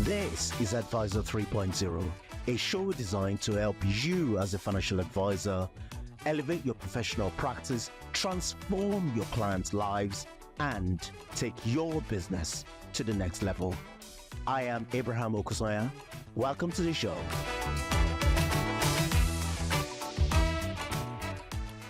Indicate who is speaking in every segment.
Speaker 1: This is Advisor 3.0, a show designed to help you as a financial advisor elevate your professional practice, transform your clients' lives, and take your business to the next level. I am Abraham Okusoya. Welcome to the show.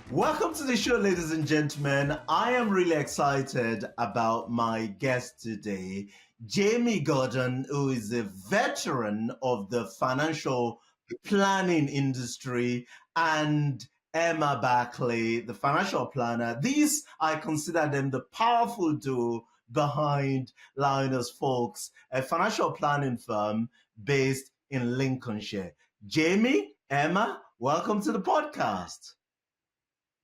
Speaker 1: Welcome to the show, ladies and gentlemen. I am really excited about my guest today, Jamie Gordon, who is a veteran of the financial planning industry, and Emma Barclay, the financial planner. These, I consider them the powerful duo behind Lynas Vokes, a financial planning firm based in Lincolnshire. Jamie, Emma, welcome to the podcast.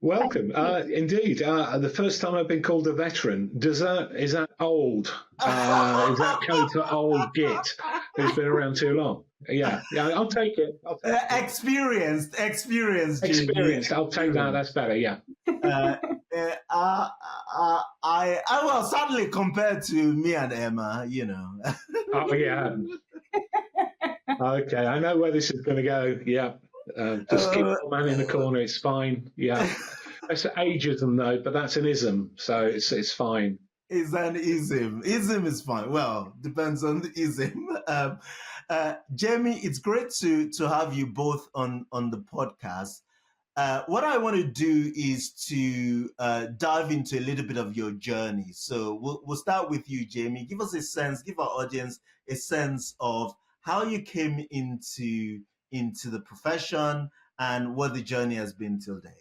Speaker 2: Welcome. Indeed. The first time I've been called a veteran. Is that old? Is that code for old git who's been around too long? Yeah, I'll take it.
Speaker 1: Experienced, Jamie.
Speaker 2: I'll take that. That's better. Yeah.
Speaker 1: Well, certainly compared to me and Emma, you know.
Speaker 2: Oh yeah. Okay, I know where this is going to go. Yeah. Just keep the man in the corner. It's fine. Yeah. That's ageism though, but that's an ism, so it's fine.
Speaker 1: It's an ism. Ism is fine. Well, depends on the ism. Jamie, it's great to have you both on the podcast. What I want to do is to dive into a little bit of your journey. So we'll start with you, Jamie. Give us a sense, give our audience a sense of how you came into the profession and what the journey has been till date.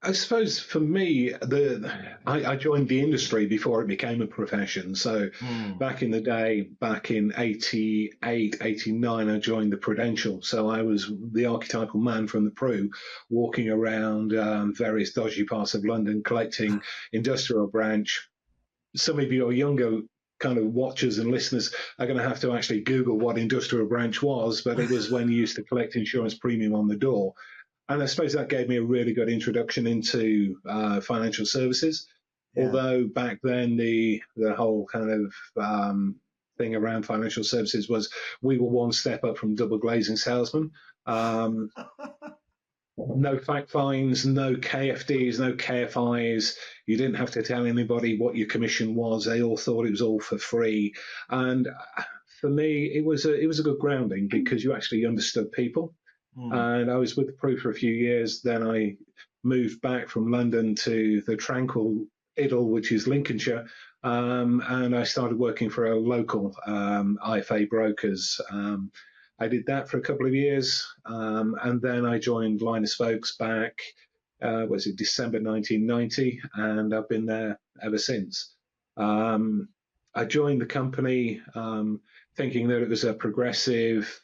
Speaker 2: I suppose for me, I joined the industry before it became a profession. So back in the day, back in 88, 89, I joined the Prudential. So I was the archetypal man from the Pru, walking around various dodgy parts of London, collecting industrial branch. Some of your younger kind of watchers and listeners are going to have to actually Google what industrial branch was, but it was when you used to collect insurance premium on the door. And I suppose that gave me a really good introduction into financial services. Yeah. Although back then the whole kind of thing around financial services was we were one step up from double glazing salesmen. No fact finds, no KFDs, no KFIs. You didn't have to tell anybody what your commission was. They all thought it was all for free. And for me, it was a good grounding because you actually understood people. And I was with the Pru for a few years. Then I moved back from London to the tranquil Idyll, which is Lincolnshire, and I started working for a local IFA brokers. I did that for a couple of years, and then I joined Lynas Vokes back, December 1990, and I've been there ever since. I joined the company thinking that it was a progressive,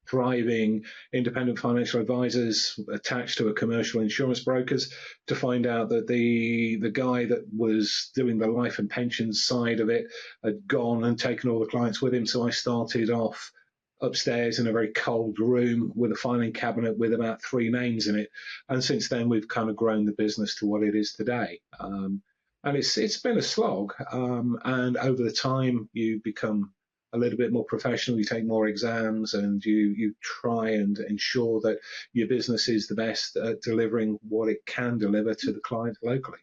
Speaker 2: thriving independent financial advisors attached to a commercial insurance brokers, to find out that the guy that was doing the life and pensions side of it had gone and taken all the clients with him. So I started off upstairs in a very cold room with a filing cabinet with about 3 names in it. And since then, we've kind of grown the business to what it is today. And it's been a slog. And over the time, you become a little bit more professional, you take more exams, and you try and ensure that your business is the best at delivering what it can deliver to the client locally.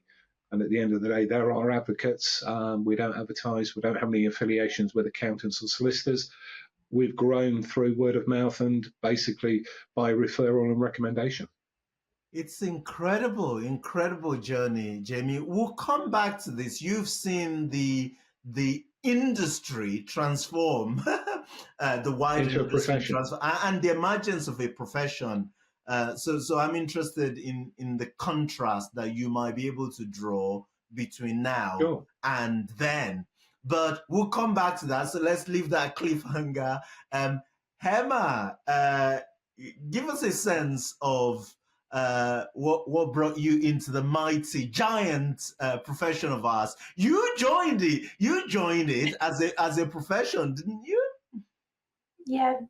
Speaker 2: And at the end of the day, there are advocates. We don't advertise. We don't have any affiliations with accountants or solicitors. We've grown through word of mouth and basically by referral and recommendation.
Speaker 1: It's incredible journey, Jamie. We'll come back to this. You've seen the industry transform, the wider industry transform, and the emergence of a profession. So I'm interested in the contrast that you might be able to draw between now and then. But we'll come back to that. So let's leave that cliffhanger. Emma, give us a sense of what brought you into the mighty giant profession of ours. You joined it as a profession, didn't you?
Speaker 3: Yeah.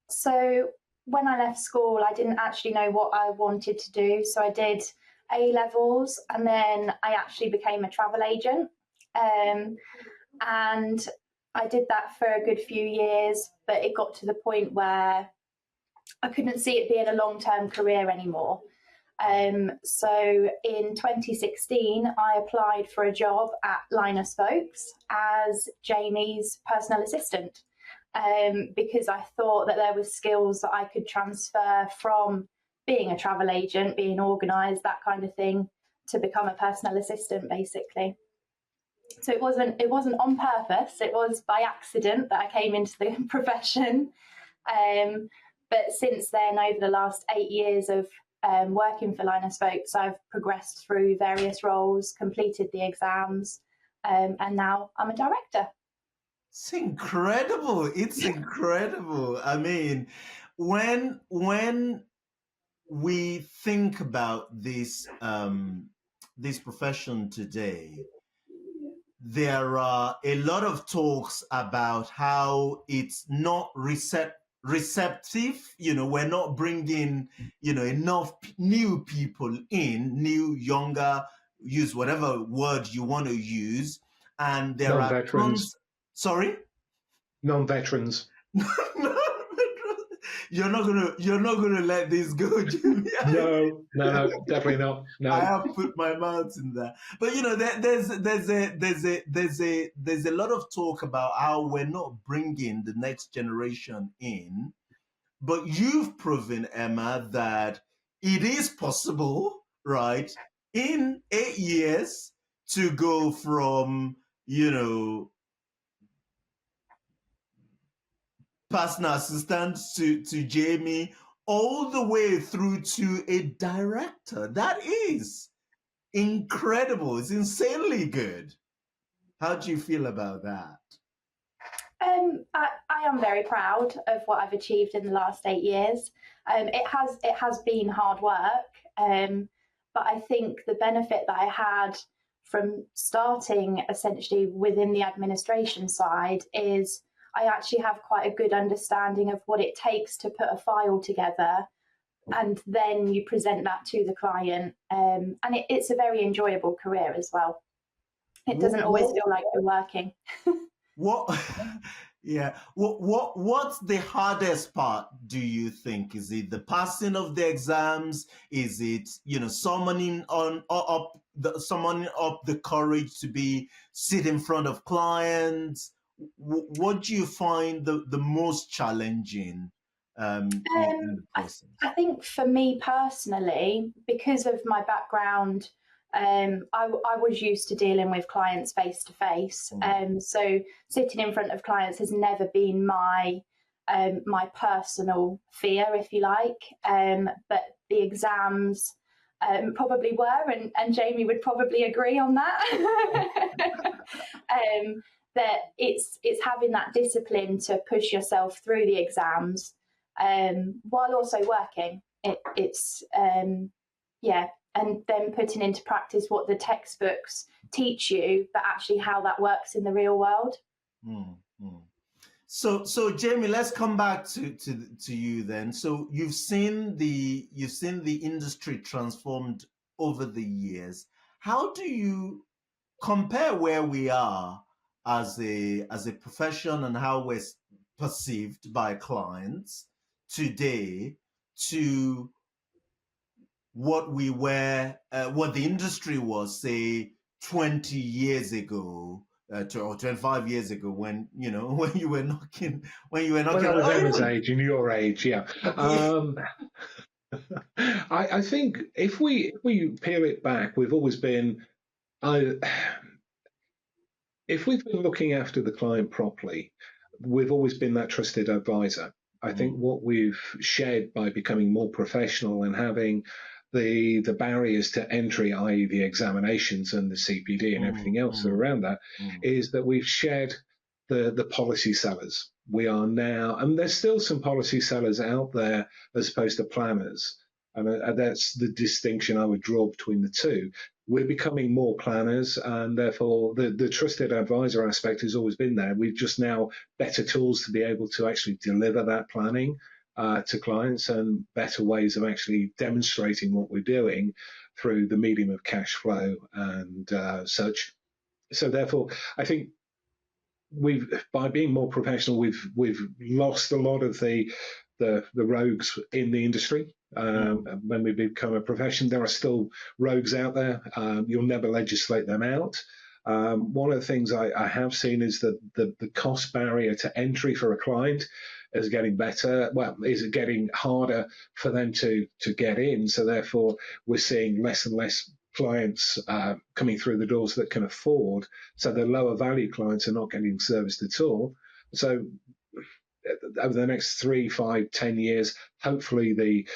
Speaker 3: So when I left school, I didn't actually know what I wanted to do. So I did A-levels, and then I actually became a travel agent. And I did that for a good few years, but it got to the point where I couldn't see it being a long-term career anymore. So in 2016, I applied for a job at Lynas Vokes as Jamie's personal assistant, because I thought that there were skills that I could transfer from being a travel agent, being organised, that kind of thing, to become a personal assistant, basically. So it wasn't on purpose. It was by accident that I came into the profession. But since then, over the last 8 years of working for Lynas Vokes, I've progressed through various roles, completed the exams, and now I'm a director.
Speaker 1: It's incredible. It's incredible. I mean, when we think about this this profession today, there are a lot of talks about how it's not receptive. We're not bringing, enough new people in, new, younger, use whatever word you want to use. And there are tons. Sorry?
Speaker 2: Non-veterans.
Speaker 1: You're not gonna let this go, Jimmy.
Speaker 2: No, definitely not. No,
Speaker 1: I have put my mouth in there. But there's a lot of talk about how we're not bringing the next generation in. But you've proven, Emma, that it is possible, right, in 8 years to go from, personal assistant to Jamie, all the way through to a director. That is incredible. It's insanely good. How do you feel about that?
Speaker 3: I am very proud of what I've achieved in the last 8 years. It has been hard work, but I think the benefit that I had from starting essentially within the administration side is I actually have quite a good understanding of what it takes to put a file together, and then you present that to the client. And it's a very enjoyable career as well. It doesn't always feel like you're working.
Speaker 1: What? Yeah. What's the hardest part, do you think? Is it the passing of the exams? Is it, summoning up the courage to sit in front of clients? What do you find the most challenging in the process?
Speaker 3: I think for me personally, because of my background, I was used to dealing with clients face to face. So sitting in front of clients has never been my personal fear, if you like. But the exams probably were, and Jamie would probably agree on that. That it's having that discipline to push yourself through the exams while also working. And then putting into practice what the textbooks teach you, but actually how that works in the real world.
Speaker 1: So Jamie, let's come back to you then. So you've seen the industry transformed over the years. How do you compare where we are as a profession and how we're perceived by clients today to what we were, what the industry was, say, 20 years ago, or 25 years ago, when you were knocking. When
Speaker 2: I was Emma's age and your age, yeah. I think if we peel it back, we've always been. If we've been looking after the client properly, we've always been that trusted advisor. I think what we've shed by becoming more professional and having the barriers to entry, i.e. the examinations and the CPD and everything else around that, is that we've shed the policy sellers. We are now, and there's still some policy sellers out there as opposed to planners. And that's the distinction I would draw between the two. We're becoming more planners, and therefore the trusted advisor aspect has always been there. We've just now better tools to be able to actually deliver that planning to clients, and better ways of actually demonstrating what we're doing through the medium of cash flow and such. So therefore, I think by being more professional, we've lost a lot of the rogues in the industry. When we become a profession, there are still rogues out there. You'll never legislate them out. One of the things I have seen is that the cost barrier to entry for a client is getting better. Well, is it getting harder for them to get in? So therefore, we're seeing less and less clients coming through the doors that can afford. So the lower value clients are not getting serviced at all. So over the next 3, 5, 10 years, hopefully the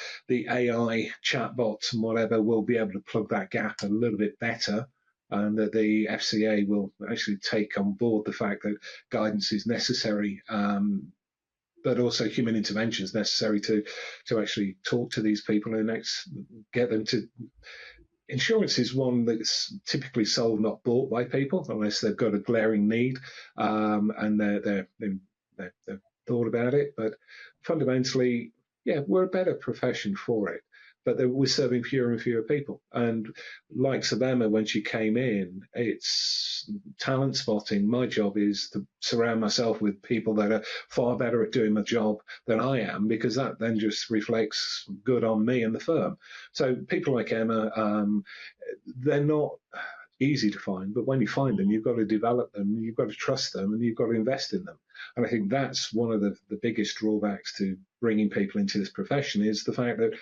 Speaker 2: AI chatbots and whatever will be able to plug that gap a little bit better, and that the FCA will actually take on board the fact that guidance is necessary, but also human intervention is necessary to actually talk to these people and get them to. Insurance is one that's typically sold, not bought by people, unless they've got a glaring need, and they're thought about it. But fundamentally, yeah, we're a better profession for it. But we're serving fewer and fewer people. And like Emma, when she came in, it's talent spotting. My job is to surround myself with people that are far better at doing my job than I am, because that then just reflects good on me and the firm. So people like Emma, they're not easy to find, but when you find them, you've got to develop them, you've got to trust them, and you've got to invest in them. And I think that's one of the biggest drawbacks to bringing people into this profession, is the fact that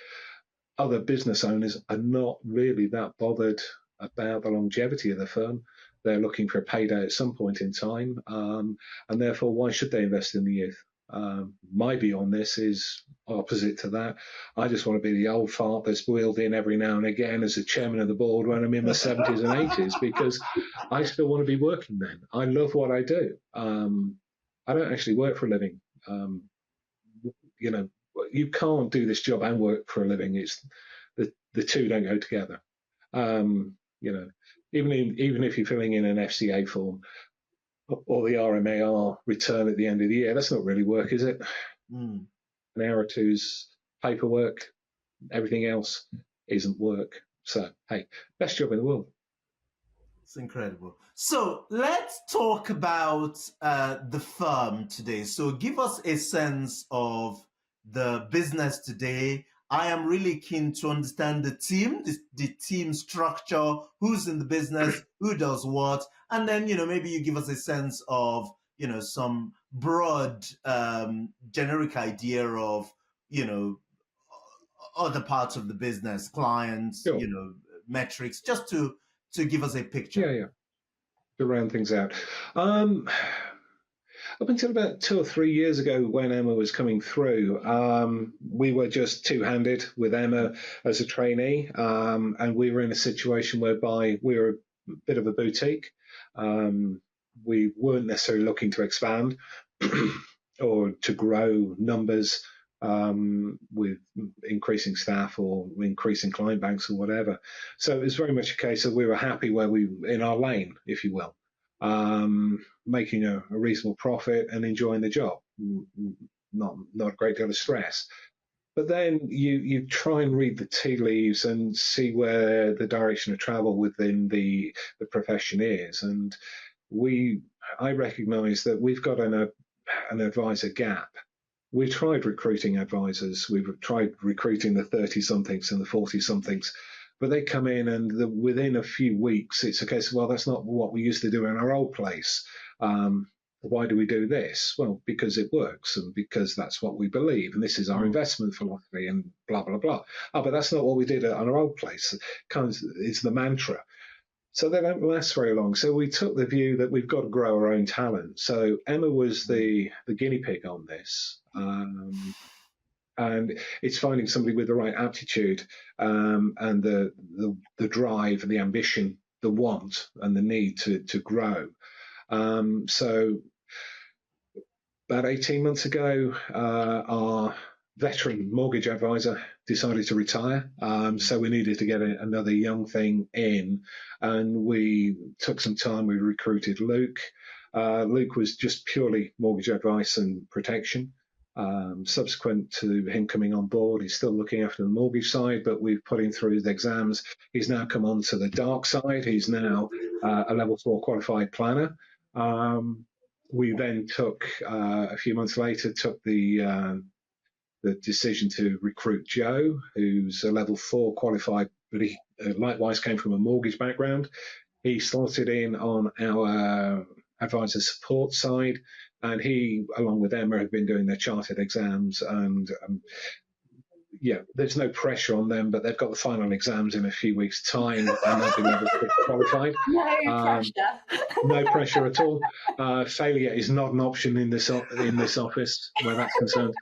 Speaker 2: other business owners are not really that bothered about the longevity of the firm. They're looking for a payday at some point in time, and therefore, why should they invest in the youth? My view on this is opposite to that. I just want to be the old fart that's wheeled in every now and again as the chairman of the board when I'm in my 70s and 80s, because I still want to be working then. I love what I do. I don't actually work for a living. You can't do this job and work for a living. It's the two don't go together. Even if you're filling in an FCA form or the RMAR return at the end of the year, that's not really work, is it? An hour or two's paperwork. Everything else isn't work. So, hey, best job in the world.
Speaker 1: It's incredible. So let's talk about the firm today. So give us a sense of the business today. I am really keen to understand the team, the team structure, who's in the business, who does what, and then, maybe you give us a sense of, some broad generic idea of, other parts of the business, clients,
Speaker 2: sure.
Speaker 1: Metrics, just to give us a picture.
Speaker 2: Yeah. To round things out. Up until about 2 or 3 years ago, when Emma was coming through, we were just two-handed with Emma as a trainee, and we were in a situation whereby we were a bit of a boutique. We weren't necessarily looking to expand or to grow numbers with increasing staff or increasing client banks or whatever. So it was very much a case of we were happy where we in our lane, if you will. Making a reasonable profit and enjoying the job, not a great deal of stress. But then you try and read the tea leaves and see where the direction of travel within the profession is. And I recognise that we've got an advisor gap. We've tried recruiting advisors. We've tried recruiting the 30-somethings and the 40-somethings. But they come in and within a few weeks, it's a case of, well, that's not what we used to do in our old place. Why do we do this? Well, because it works and because that's what we believe. And this is our investment philosophy and blah, blah, blah. Oh, but that's not what we did on our old place. It's the mantra. So they don't last very long. So we took the view that we've got to grow our own talent. So Emma was the guinea pig on this. And it's finding somebody with the right aptitude and the drive and the ambition, the want and the need to grow. So about 18 months ago, our veteran mortgage advisor decided to retire. So we needed to get another young thing in. And we took some time. We recruited Luke. Luke was just purely mortgage advice and protection. Subsequent to him coming on board, he's still looking after the mortgage side, but we've put him through his exams. He's now come on to the dark side. He's now a level 4 qualified planner. we then took, a few months later, took the decision to recruit Joe, who's a level 4 qualified, but he likewise came from a mortgage background. He started in on our advisor support side, and he, along with Emma, have been doing their chartered exams. And there's no pressure on them, but they've got the final exams in a few weeks' time, and they'll be level 6 qualified.
Speaker 3: No pressure.
Speaker 2: No pressure at all. Failure is not an option in this office where that's concerned.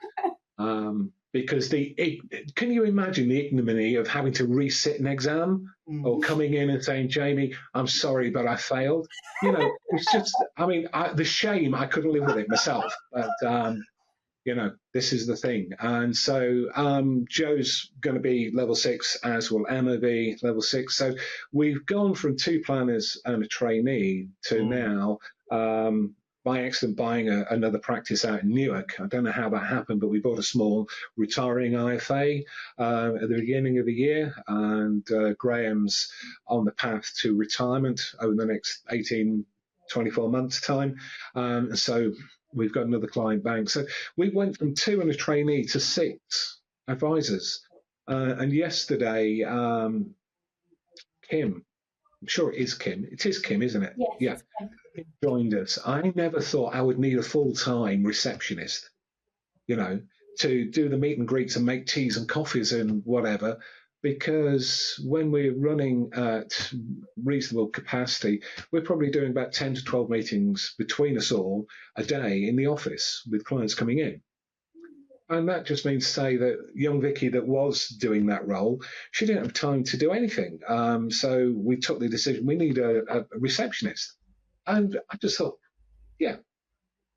Speaker 2: Because can you imagine the ignominy of having to resit an exam or coming in and saying, Jamie, I'm sorry, but I failed? It's just, the shame, I couldn't live with it myself. But, this is the thing. And so Joe's going to be level 6, as will Emma be level 6. So we've gone from 2 planners and a trainee to now, by accident, buying another practice out in Newark. I don't know how that happened, but we bought a small retiring IFA at the beginning of the year, and Graham's on the path to retirement over the next 18, 24 months' time. So we've got another client bank. So we went from 2 and a trainee to 6 advisors. And yesterday, Kim, I'm sure it is Kim. It is Kim, isn't it?
Speaker 3: Yes,
Speaker 2: yeah. Joined us. I never thought I would need a full-time receptionist, to do the meet and greets and make teas and coffees and whatever, because when we're running at reasonable capacity, we're probably doing about 10 to 12 meetings between us all a day in the office with clients coming in. And that just means to say that young Vicky that was doing that role, she didn't have time to do anything. So we took the decision, we need a receptionist. And I just thought,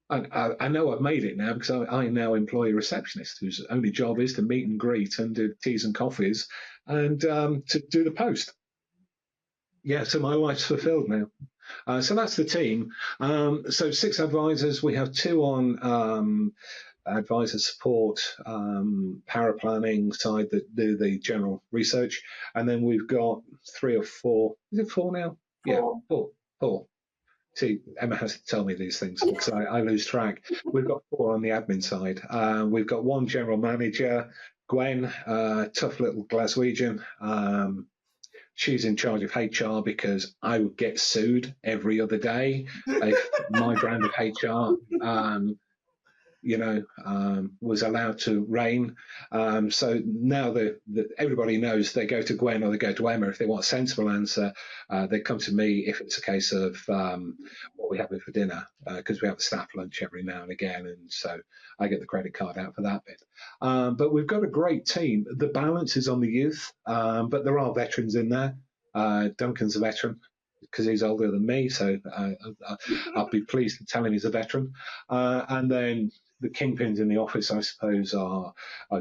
Speaker 2: I know I've made it now, because I now employ a receptionist whose only job is to meet and greet and do teas and coffees and to do the post. So my life's fulfilled now. So that's the team. So 6 advisors. We have 2 on advisor support, paraplanning side that do the general research. And then we've got 3 or 4. Is it 4 now?
Speaker 3: 4.
Speaker 2: Yeah, 4. See, Emma has to tell me these things because I lose track. We've got 4 on the admin side. We've got 1 general manager, Gwen, tough little Glaswegian. She's in charge of HR because I would get sued every other day if my brand of HR was allowed to reign. So now that everybody knows, they go to Gwen or they go to Emma if they want a sensible answer. They come to me if it's a case of what we have for dinner, because we have a staff lunch every now and again, and so I get the credit card out for that bit. But we've got a great team. The balance is on the youth, but there are veterans in there. Duncan's a veteran because he's older than me, so I'll be pleased to tell him he's a veteran. And then the kingpins in the office, I suppose, are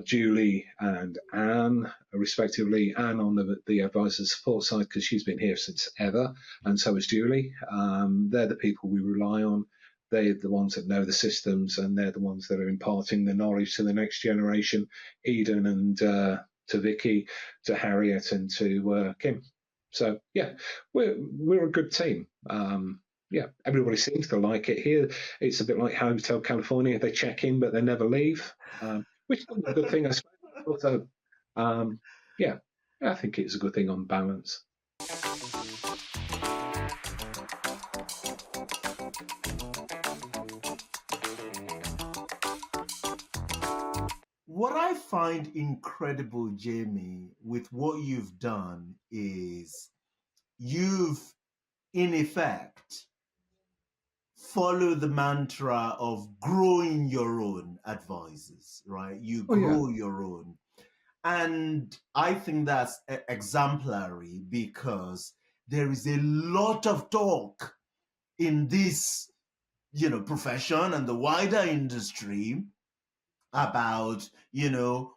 Speaker 2: Julie and Anne, respectively. Anne on the advisor support side, because she's been here since ever, and so is Julie. They're the people we rely on. They're the ones that know the systems, and they're the ones that are imparting the knowledge to the next generation, Eden and to Vicky, to Harriet and to Kim. So, we're a good team. Everybody seems to like it here. It's a bit like Hotel California. They check in, but they never leave, which is a good thing, I suppose. Also, I think it's a good thing on balance.
Speaker 1: What I find incredible, Jamie, with what you've done is you've, in effect, follow the mantra of growing your own advisors, right? You grow your own. And I think that's exemplary, because there is a lot of talk in this, profession and the wider industry about,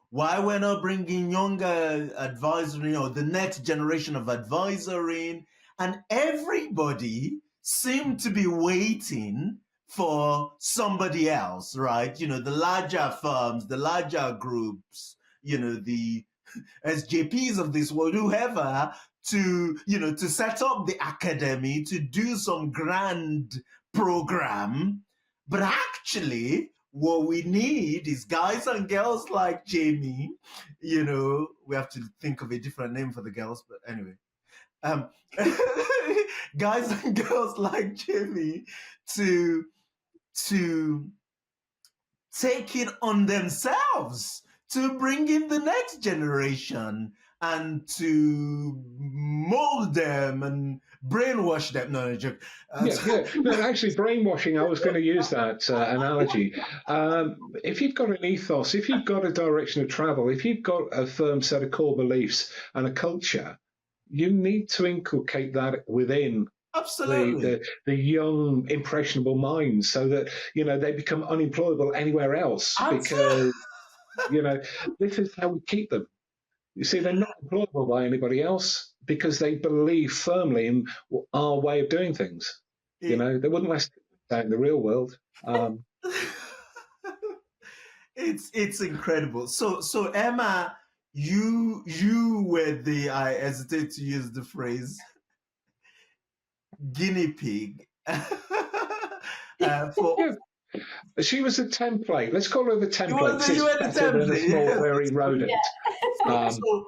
Speaker 1: why we're not bringing younger advisory or the next generation of advisor in. And everybody seem to be waiting for somebody else, right? The larger firms, the larger groups, the SJPs of this world, whoever, to set up the academy, to do some grand program But actually, what we need is guys and girls like Jamie. We have to think of a different name for the girls, but anyway. Um, guys and girls like Jamie to to take it on themselves to bring in the next generation and to mold them and brainwash them. No, joke.
Speaker 2: Yeah. No, actually, brainwashing, I was going to use that analogy. If you've got an ethos, if you've got a direction of travel, if you've got a firm set of core beliefs and a culture, you need to inculcate that within
Speaker 1: Absolutely.
Speaker 2: the young, impressionable minds so that, they become unemployable anywhere else because, this is how we keep them. You see, they're not employable by anybody else because they believe firmly in our way of doing things. They wouldn't last out in the real world.
Speaker 1: It's incredible. So Emma, you were I hesitate to use the phrase guinea pig.
Speaker 2: Yeah. She was a template. Let's call her the template.
Speaker 1: You were the
Speaker 2: better than a small furry rodent.
Speaker 1: Yeah. So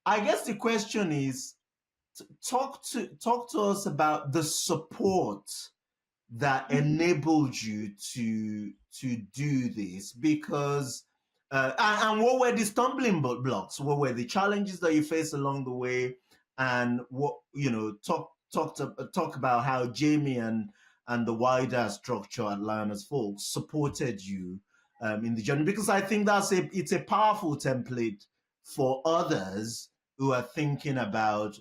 Speaker 1: I guess the question is, talk to us about the support that enabled you to do this, because and what were the stumbling blocks? What were the challenges that you faced along the way? And what talk about how Jamie and the wider structure at Lynas Vokes supported you in the journey, because I think it's a powerful template for others who are thinking about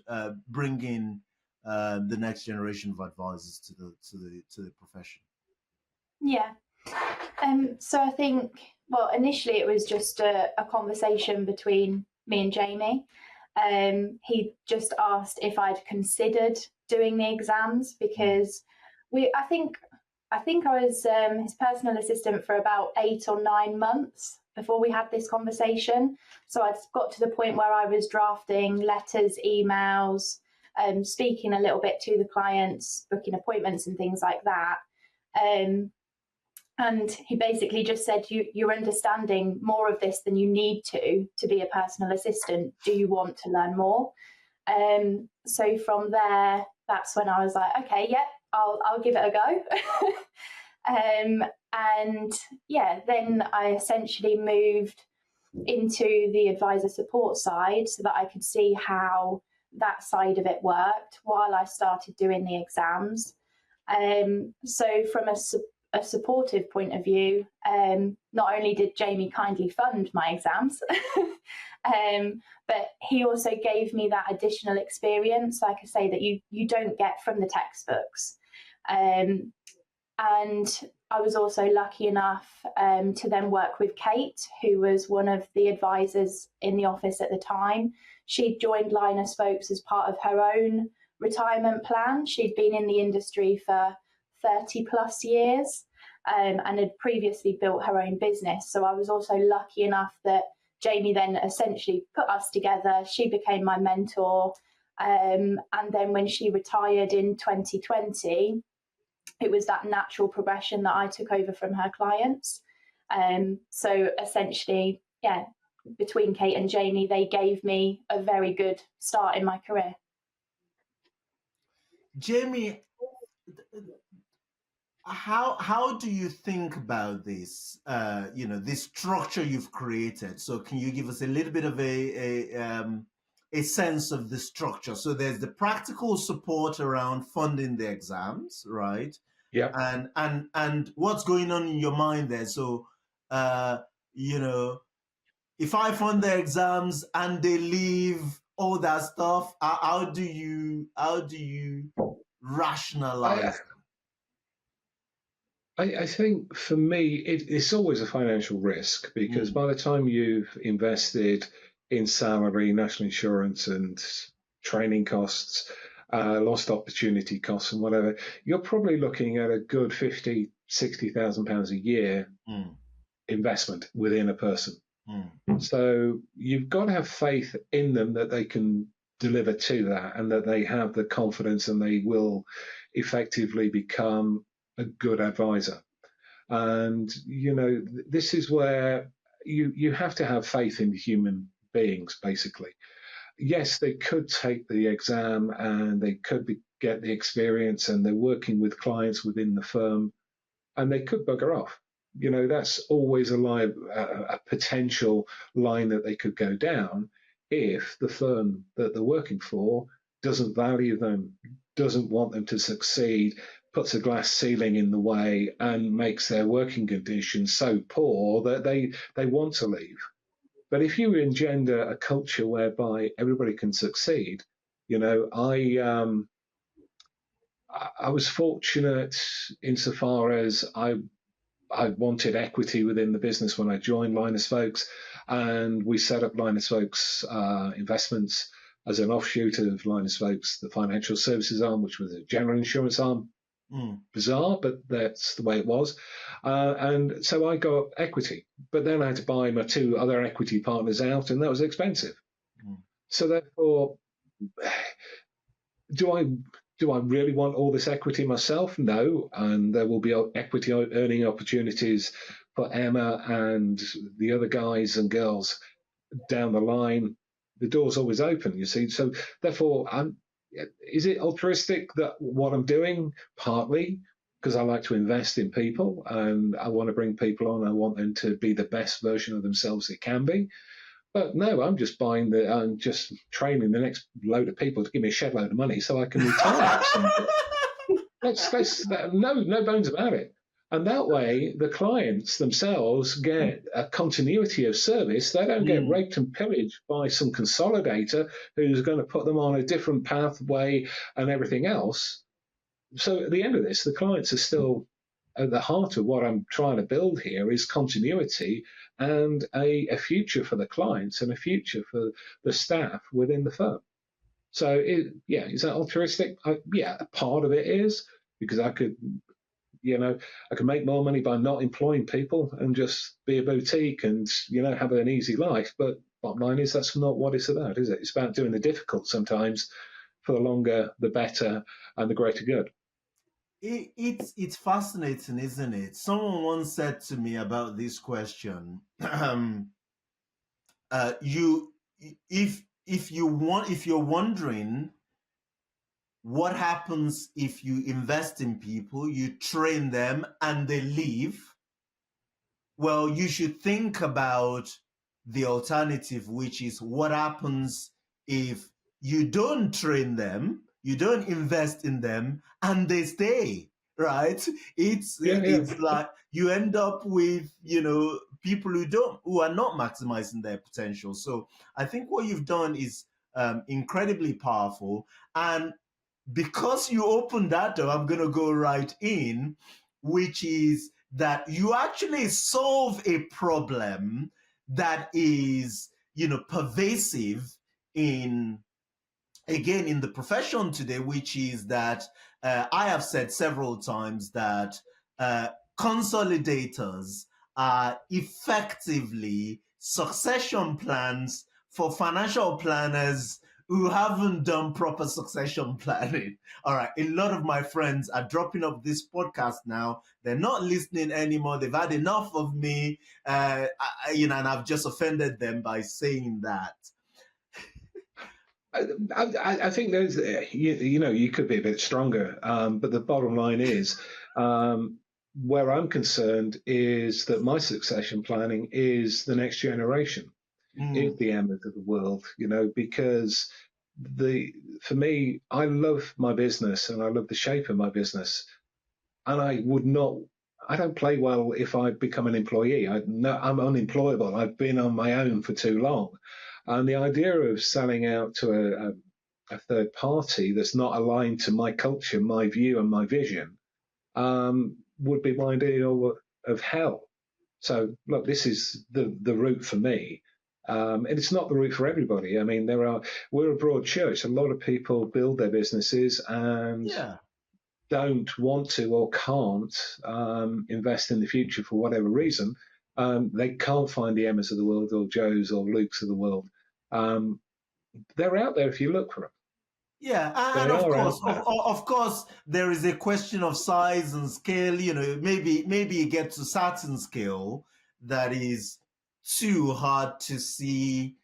Speaker 1: bringing the next generation of advisors to the profession.
Speaker 3: Yeah. So I think, well, initially it was just a conversation between me and Jamie. He just asked if I'd considered doing the exams because I think I was his personal assistant for about 8 or 9 months before we had this conversation. So I'd got to the point where I was drafting letters, emails, speaking a little bit to the clients, booking appointments and things like that. And he basically just said, you're understanding more of this than you need to be a personal assistant. Do you want to learn more? So from there, that's when I was like, okay, yeah, I'll give it a go. And yeah, then I essentially moved into the advisor support side so that I could see how that side of it worked while I started doing the exams. So from a supportive point of view, not only did Jamie kindly fund my exams, but he also gave me that additional experience, like I say, that you don't get from the textbooks. And I was also lucky enough to then work with Kate, who was one of the advisors in the office at the time. She'd joined Lynas Vokes as part of her own retirement plan. She'd been in the industry for 30 plus years and had previously built her own business. So I was also lucky enough that Jamie then essentially put us together. She became my mentor. And then when she retired in 2020, it was that natural progression that I took over from her clients. So essentially, yeah, between Kate and Jamie, they gave me a very good start in my career.
Speaker 1: Jamie, how do you think about this? This structure you've created. So can you give us a little bit of a sense of the structure? So there's the practical support around funding the exams, right?
Speaker 2: Yeah.
Speaker 1: And what's going on in your mind there? So if I fund the exams and they leave, all that stuff, how do you rationalize?
Speaker 2: I think for me, it's always a financial risk because by the time you've invested in salary, national insurance and training costs, lost opportunity costs and whatever, you're probably looking at a good £50,000, £60,000 a year investment within a person. So you've got to have faith in them that they can deliver to that and that they have the confidence and they will effectively become a good advisor. And, this is where you have to have faith in human beings, basically. Yes, they could take the exam and they could get the experience and they're working with clients within the firm and they could bugger off. That's always a potential line that they could go down if the firm that they're working for doesn't value them, doesn't want them to succeed, puts a glass ceiling in the way and makes their working conditions so poor that they want to leave. But if you engender a culture whereby everybody can succeed, I was fortunate insofar as I wanted equity within the business when I joined Lynas Vokes, and we set up Lynas Vokes Investments as an offshoot of Lynas Vokes, the financial services arm, which was a general insurance arm. Bizarre, but that's the way it was. And so I got equity, but then I had to buy my two other equity partners out, and that was expensive. So therefore, do I really want all this equity myself? No, and there will be equity earning opportunities for Emma and the other guys and girls down the line. The door's always open, you see. So therefore, is it altruistic that what I'm doing? Partly because I like to invest in people and I want to bring people on. I want them to be the best version of themselves they can be. But no, I'm just I'm just training the next load of people to give me a shed load of money so I can retire. No bones about it. And that way, the clients themselves get a continuity of service. They don't get raped and pillaged by some consolidator who's going to put them on a different pathway and everything else. So at the end of this, the clients are still at the heart of what I'm trying to build here is continuity and a future for the clients and a future for the staff within the firm. So, is that altruistic? Yeah, part of it is, because I could make more money by not employing people and just be a boutique and, have an easy life. But bottom line is that's not what it's about, is it? It's about doing the difficult sometimes for the longer, the better, and the greater good.
Speaker 1: It's fascinating, isn't it? Someone once said to me about this question, if you're wondering what happens if you invest in people, you train them and they leave, well, you should think about the alternative, which is what happens if you don't train them, you don't invest in them, and they stay, right? It's like you end up with, people who are not maximizing their potential. So I think what you've done is incredibly powerful. And because you opened that door, I'm going to go right in, which is that you actually solve a problem that is, pervasive in the profession today, which is that I have said several times that consolidators are effectively succession plans for financial planners who haven't done proper succession planning. All right, a lot of my friends are dropping off this podcast now. They're not listening anymore. They've had enough of me, and I've just offended them by saying that.
Speaker 2: I think there's, you could be a bit stronger, but the bottom line is, where I'm concerned is that my succession planning is the next generation, is the Emmas of the world, because for me, I love my business and I love the shape of my business, and I don't play well if I become an employee. I'm unemployable. I've been on my own for too long. And the idea of selling out to a third party that's not aligned to my culture, my view, and my vision would be my ideal of hell. So, look, this is the route for me. And it's not the route for everybody. I mean, we're a broad church. A lot of people build their businesses and don't want to or can't invest in the future for whatever reason. They can't find the Emmas of the world or Joes or Lukes of the world. They're out there if you look for them.
Speaker 1: Yeah, and
Speaker 2: They
Speaker 1: of
Speaker 2: are
Speaker 1: course,
Speaker 2: out there.
Speaker 1: of course, there is a question of size and scale. Maybe you get to a certain scale that is too hard to see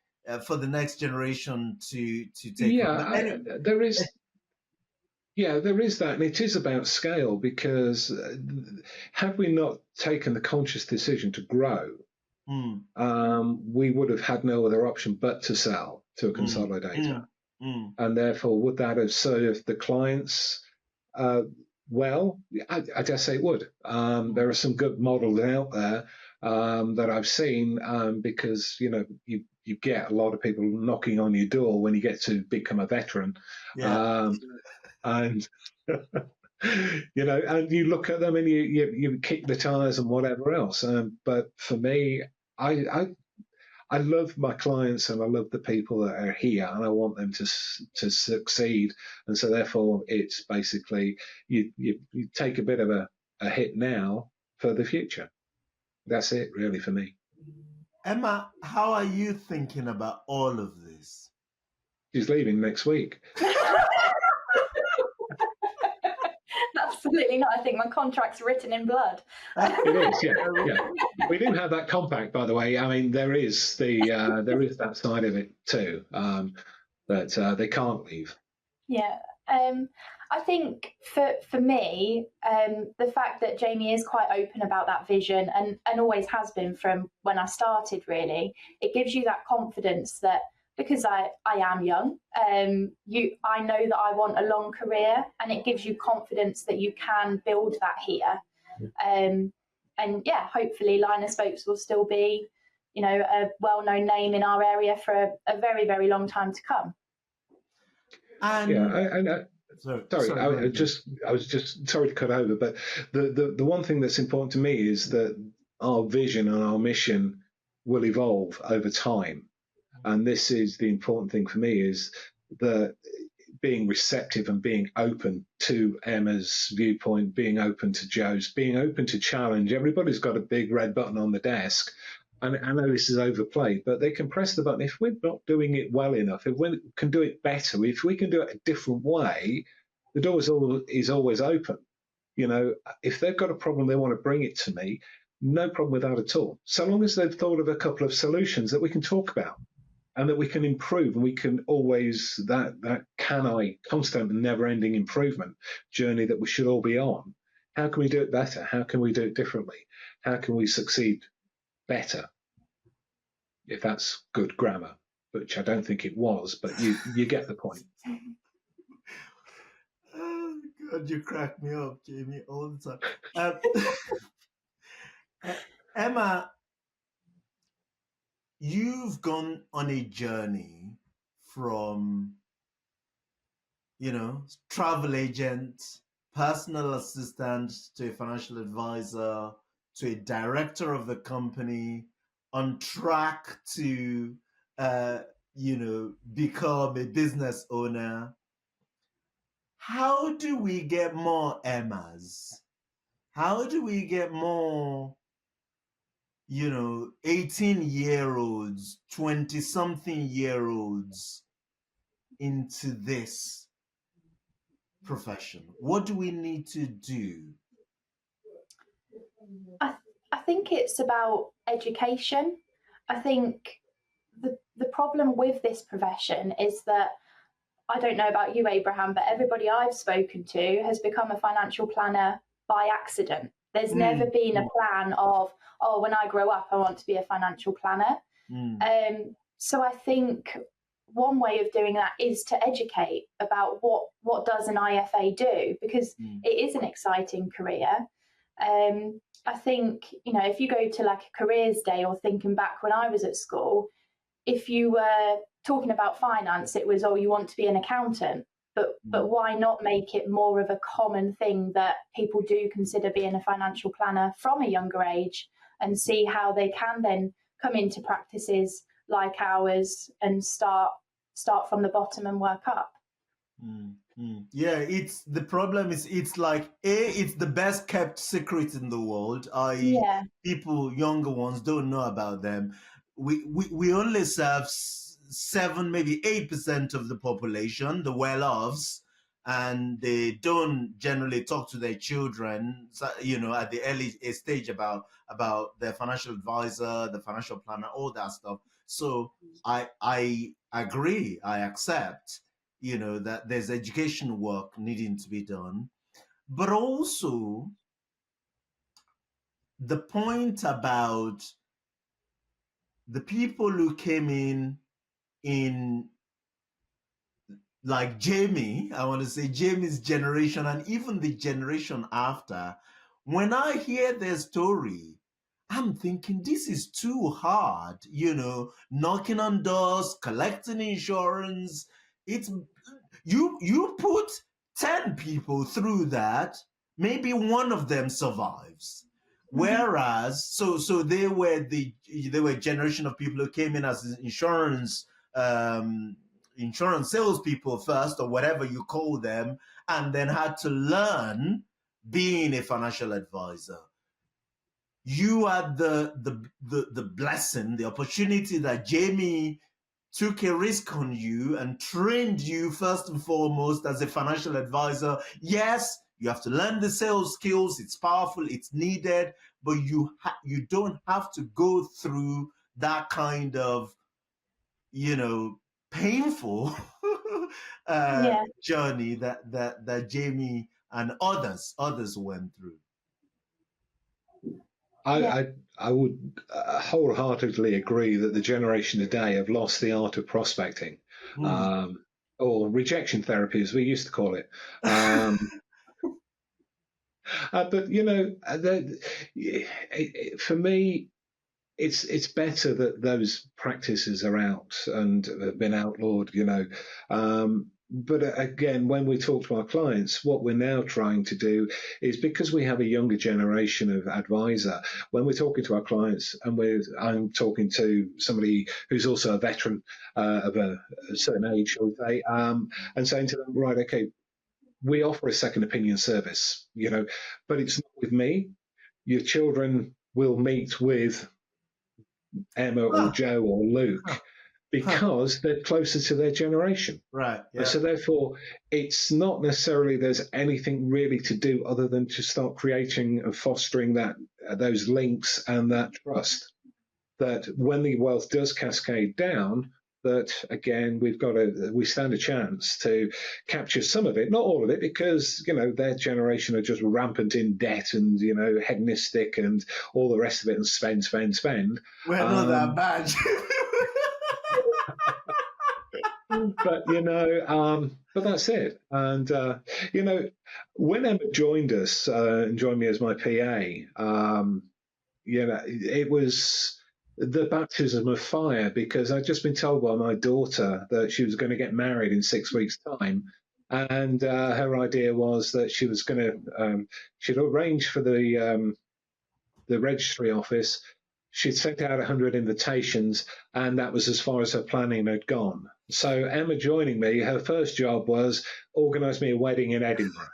Speaker 1: for the next generation to take on.
Speaker 2: Yeah,
Speaker 1: But anyway,
Speaker 2: there is. Yeah, there is that, and it is about scale because had we not taken the conscious decision to grow,
Speaker 1: mm,
Speaker 2: we would have had no other option but to sell to a
Speaker 1: mm,
Speaker 2: consolidator.
Speaker 1: mm, mm,
Speaker 2: And therefore, would that have served the clients well? I dare say it would. There are some good models out there that I've seen because you get a lot of people knocking on your door when you get to become a veteran,
Speaker 1: yeah.
Speaker 2: and and you look at them and you kick the tires and whatever else. But for me, I I love my clients and I love the people that are here, and I want them to succeed. And so, therefore, it's basically you take a bit of a hit now for the future. That's it, really, for me.
Speaker 1: Emma, how are you thinking about all of this?
Speaker 2: She's leaving next week.
Speaker 3: Absolutely not. I think my contract's written in blood.
Speaker 2: It is, yeah. We didn't have that compact, by the way. I mean, there is that side of it too, that they can't leave.
Speaker 3: Yeah. I think for me, the fact that Jamie is quite open about that vision and always has been from when I started, really, it gives you that confidence that because I am young, I know that I want a long career, and it gives you confidence that you can build that here. And yeah, hopefully Lynas Vokes will still be, a well-known name in our area for a very, very long time to come.
Speaker 1: And
Speaker 2: yeah, sorry, I was just sorry to cut over, but the one thing that's important to me is that our vision and our mission will evolve over time. And this is the important thing for me, is that being receptive and being open to Emma's viewpoint, being open to Joe's, being open to challenge. Everybody's got a big red button on the desk. And I know this is overplayed, but they can press the button. If we're not doing it well enough, if we can do it better, if we can do it a different way, the door is always open. If they've got a problem, they want to bring it to me, no problem with that at all. So long as they've thought of a couple of solutions that we can talk about, and that we can improve, and we can always, that constant and never-ending improvement journey that we should all be on. How can we do it better? How can we do it differently? How can we succeed better? If that's good grammar, which I don't think it was, but you get the point.
Speaker 1: Oh, God, you crack me up, Jamie, all the time. Emma, you've gone on a journey from, travel agent, personal assistant, to a financial advisor, to a director of the company, on track to, become a business owner. How do we get more Emmas? How do we get more 18-year-olds, 20-something-year-olds into this profession? What do we need to do?
Speaker 3: I think it's about education. I think the problem with this profession is that, I don't know about you, Abraham, but everybody I've spoken to has become a financial planner by accident. There's never been a plan of, when I grow up, I want to be a financial planner. So I think one way of doing that is to educate about what does an IFA do, because it is an exciting career. I think, if you go to like a careers day, or thinking back when I was at school, if you were talking about finance, it was, you want to be an accountant. But why not make it more of a common thing that people do consider being a financial planner from a younger age, and see how they can then come into practices like ours and start from the bottom and work up.
Speaker 1: Yeah, it's the problem is it's like it's the best kept secret in the world. People, younger ones, don't know about them. We only serve 7, maybe 8% of the population, the well-offs, and they don't generally talk to their children, at the early stage about their financial advisor, the financial planner, all that stuff. So I agree, I accept, that there's education work needing to be done, but also the point about the people who came in like Jamie, I want to say Jamie's generation and even the generation after, when I hear their story, I'm thinking this is too hard, knocking on doors, collecting insurance. It's you put 10 people through that, maybe one of them survives. Whereas, so they were a generation of people who came in as insurance salespeople first, or whatever you call them, and then had to learn being a financial advisor. You had the blessing, the opportunity that Jamie took a risk on you and trained you first and foremost as a financial advisor. Yes, you have to learn the sales skills. It's powerful, it's needed, but you don't have to go through that kind of, painful journey that Jamie and others went through.
Speaker 2: I would wholeheartedly agree that the generation today have lost the art of prospecting, or rejection therapy, as we used to call it. But for me, it's better that those practices are out and have been outlawed. But again, when we talk to our clients, what we're now trying to do is, because we have a younger generation of advisor, when we're talking to our clients, and I'm talking to somebody who's also a veteran of a certain age, shall we say, and saying to them, right, okay, we offer a second opinion service, but it's not with me. Your children will meet with Emma or Joe or Luke, because they're closer to their generation.
Speaker 1: Right. Yeah.
Speaker 2: And so therefore, it's not necessarily there's anything really to do other than to start creating and fostering those links and that trust, that when the wealth does cascade down, that again, we stand a chance to capture some of it, not all of it, because, their generation are just rampant in debt and, hedonistic and all the rest of it, and spend.
Speaker 1: We're not that bad.
Speaker 2: But but that's it. And when Emma joined us and joined me as my PA, it was the baptism of fire, because I'd just been told by my daughter that she was going to get married in 6 weeks' time, and her idea was that she was going to she'd arranged for the registry office. She'd sent out 100 invitations, and that was as far as her planning had gone. So Emma joining me, her first job was organise me a wedding in Edinburgh.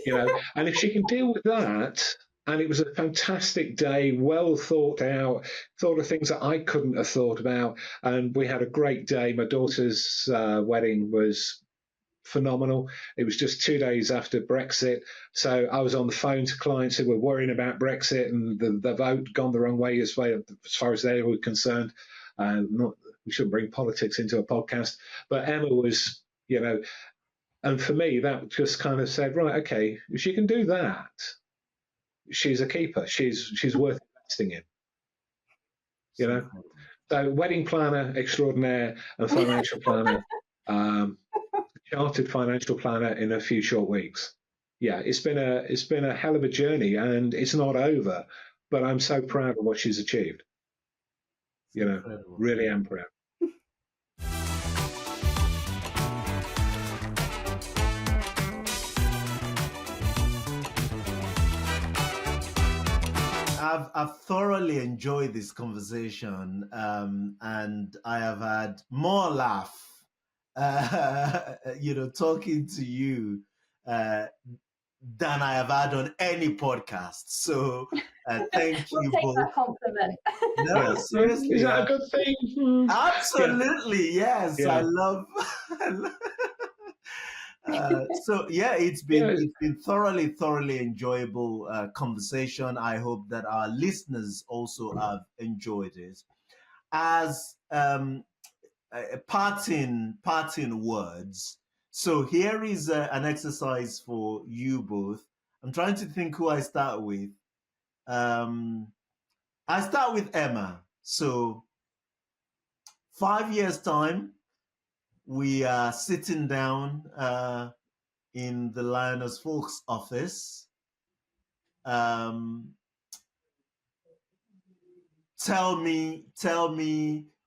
Speaker 3: Yeah.
Speaker 2: And if she can deal with that, and it was a fantastic day, well thought out, thought of things that I couldn't have thought about, and we had a great day. My daughter's wedding was phenomenal. It was just 2 days after Brexit, so I was on the phone to clients who were worrying about Brexit and the vote gone the wrong way as far as they were concerned. We shouldn't bring politics into a podcast, but Emma was, and for me that just kind of said, right, okay, if she can do that, she's a keeper. She's worth investing in. So wedding planner extraordinaire and financial planner. Chartered financial planner in a few short weeks. Yeah, it's been a hell of a journey, and it's not over. But I'm so proud of what she's achieved. Really am proud.
Speaker 1: I've thoroughly enjoyed this conversation, and I have had more laugh, talking to you than I have had on any podcast. So thank
Speaker 3: We'll
Speaker 1: you
Speaker 3: take
Speaker 1: both.
Speaker 3: that compliment.
Speaker 1: No, seriously.
Speaker 2: Is that a good thing?
Speaker 1: Absolutely, yes.
Speaker 2: Yeah.
Speaker 1: I love. So yeah, it's been thoroughly enjoyable conversation. I hope that our listeners also have enjoyed it. As parting words. So here is an exercise for you both. I'm trying to think who I start with. I start with Emma. So 5 years time, we are sitting down in the Lynas Vokes office. Tell me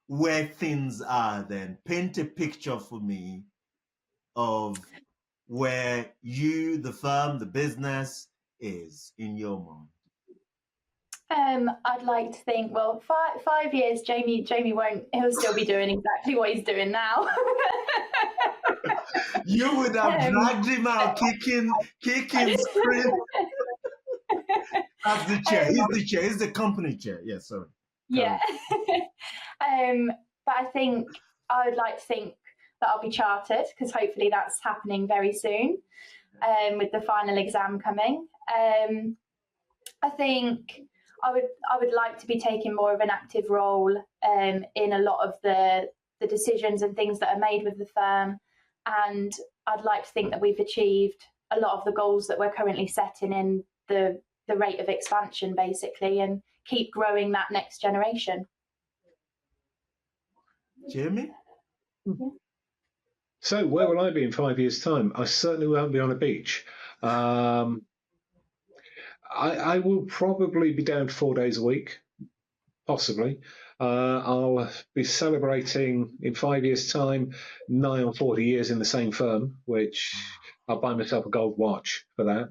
Speaker 1: where things are then. Paint a picture for me of where you, the firm, the business is in your mind.
Speaker 3: I'd like to think, well, 5 years, Jamie won't, he'll still be doing exactly what he's doing now.
Speaker 1: You would have dragged him out, kicking, screaming. That's the chair. He's the chair. He's the company chair. Yeah, sorry.
Speaker 3: Yeah. But I think I would like to think that I'll be chartered, because hopefully that's happening very soon, with the final exam coming. I think I would like to be taking more of an active role in a lot of the decisions and things that are made with the firm, and I'd like to think that we've achieved a lot of the goals that we're currently setting in the rate of expansion, basically, and keep growing that next generation.
Speaker 1: Jamie?
Speaker 2: So where will I be in 5 years' time? I certainly won't be on a beach. I will probably be down 4 days a week, possibly. I'll be celebrating in 5 years' time, nigh on 40 years in the same firm, which I'll buy myself a gold watch for that.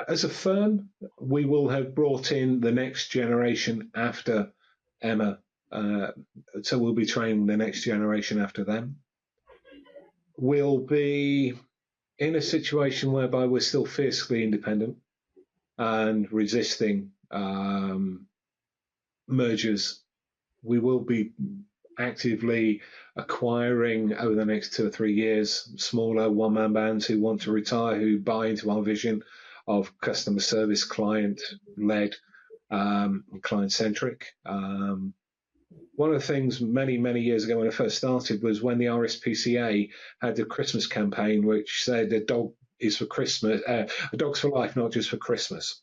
Speaker 2: As a firm, we will have brought in the next generation after Emma. So we'll be training the next generation after them. We'll be in a situation whereby we're still fiercely independent and resisting mergers. We will be actively acquiring over the next 2 or 3 years smaller one-man bands who want to retire, who buy into our vision of customer service, client-led, client-centric. One of the things many years ago when I first started was when the RSPCA had the Christmas campaign, which said a dog is for Christmas, a dog's for life, not just for Christmas.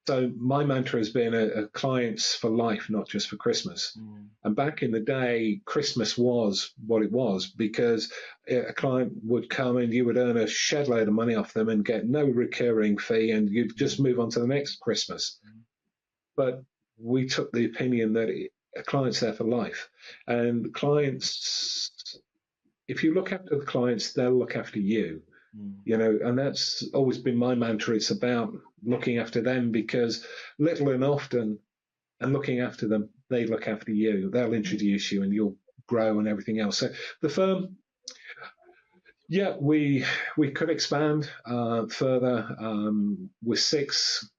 Speaker 2: So my mantra has been a clients for life, not just for Christmas. And back in the day, Christmas was what it was because a client would come and you would earn a shed load of money off them and get no recurring fee, and you'd just move on to the next Christmas. But we took the opinion that a client's there for life. And clients, if you look after the clients, they'll look after you. You know, and that's always been my mantra. It's about looking after them, because little and often, and looking after them, they look after you. They'll introduce you and you'll grow and everything else. So the firm, yeah, we could expand further. With 6,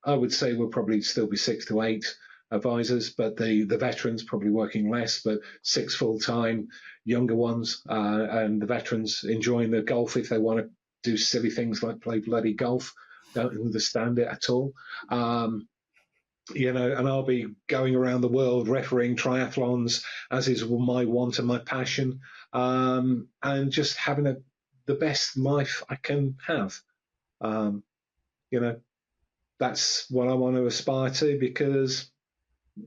Speaker 2: I would say we'll probably still be 6 to 8 advisors, but the veterans probably working less, but 6 full-time, younger ones, and the veterans enjoying the golf if they want to do silly things like play bloody golf, don't understand it at all. You know, and I'll be going around the world refereeing triathlons, as is my want and my passion, and just having the best life I can have. You know, that's what I want to aspire to, because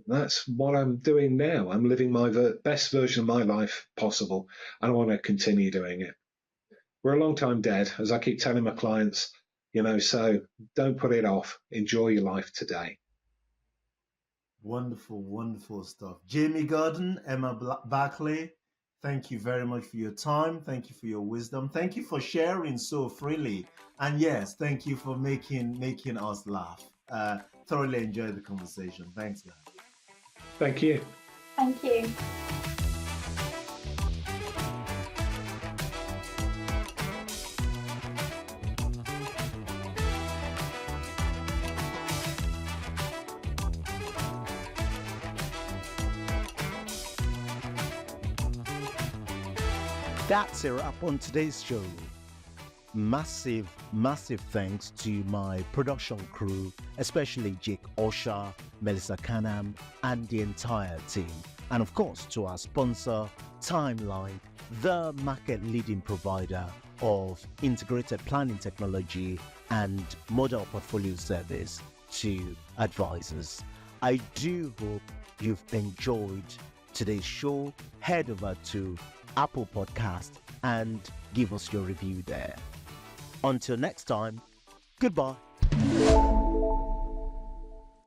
Speaker 2: that's what I'm doing now. I'm living my best version of my life possible, and I want to continue doing it. We're a long time dead, as I keep telling my clients, you know, so don't put it off. Enjoy your life today.
Speaker 1: Wonderful stuff. Jamie, Gordon, Emma Barclay, thank you very much for your time. Thank you for your wisdom. Thank you for sharing so freely. And yes, thank you for making us laugh. Thoroughly enjoyed the conversation. Thanks, guys.
Speaker 2: Thank you.
Speaker 3: Thank you.
Speaker 4: That's a wrap on today's show. Massive thanks to my production crew, especially Jake Osha, Melissa Canham, and the entire team. And of course, to our sponsor, Timeline, the market-leading provider of integrated planning technology and model portfolio service to advisors. I do hope you've enjoyed today's show. Head over to Apple Podcast and give us your review there. Until next time, goodbye.